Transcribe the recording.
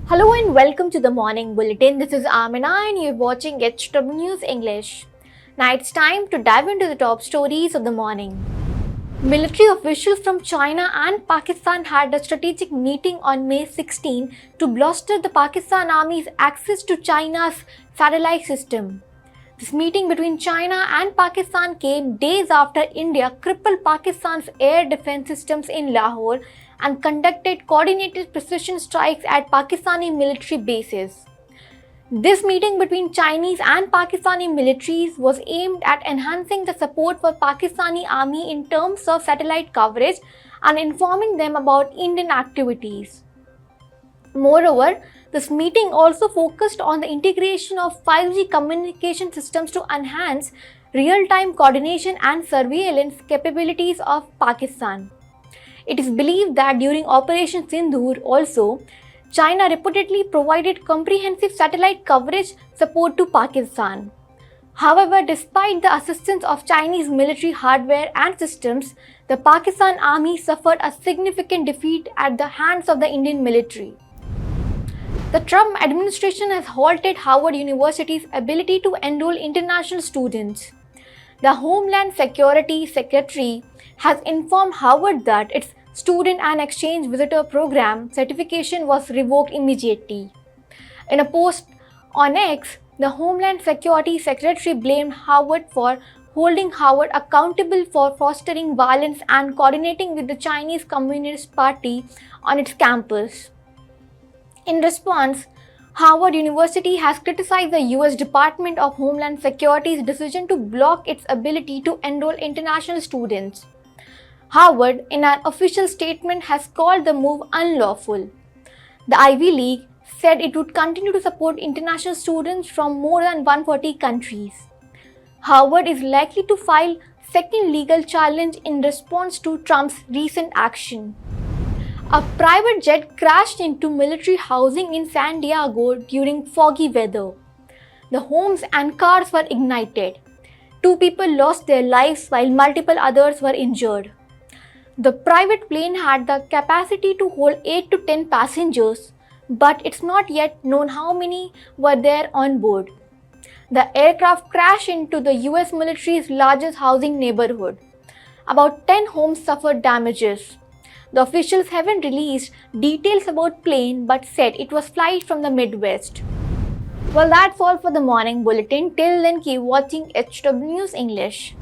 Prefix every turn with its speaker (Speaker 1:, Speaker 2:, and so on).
Speaker 1: Hello and welcome to the Morning Bulletin. This is Amina and you're watching HW News English. Now it's time to dive into the top stories of the morning. Military officials from China and Pakistan had a strategic meeting on May 16 to bolster the Pakistan Army's access to China's satellite system. This meeting between China and Pakistan came days after India crippled Pakistan's air defense systems in Lahore and conducted coordinated precision strikes at Pakistani military bases. This meeting between Chinese and Pakistani militaries was aimed at enhancing the support for Pakistani army in terms of satellite coverage and informing them about Indian activities. Moreover, this meeting also focused on the integration of 5G communication systems to enhance real-time coordination and surveillance capabilities of Pakistan. It is believed that during Operation Sindoor also, China reportedly provided comprehensive satellite coverage support to Pakistan. However, despite the assistance of Chinese military hardware and systems, the Pakistan army suffered a significant defeat at the hands of the Indian military. The Trump administration has halted Howard University's ability to enroll international students. The Homeland Security Secretary has informed Howard that its Student and Exchange Visitor Program certification was revoked immediately. In a post on X, the Homeland Security Secretary blamed Howard for holding Howard accountable for fostering violence and coordinating with the Chinese Communist Party on its campus. In response, Howard University has criticized the US Department of Homeland Security's decision to block its ability to enroll international students. Howard, in an official statement, has called the move unlawful. The Ivy League said it would continue to support international students from more than 140 countries. Howard is likely to file second legal challenge in response to Trump's recent action. A private jet crashed into military housing in San Diego during foggy weather. The homes and cars were ignited. 2 people lost their lives while multiple others were injured. The private plane had the capacity to hold 8 to 10 passengers, but it's not yet known how many were there on board. The aircraft crashed into the US military's largest housing neighborhood. About 10 homes suffered damages. The officials haven't released details about plane but said it was flight from the Midwest. Well, that's all for the morning bulletin. Till then, keep watching HW News English.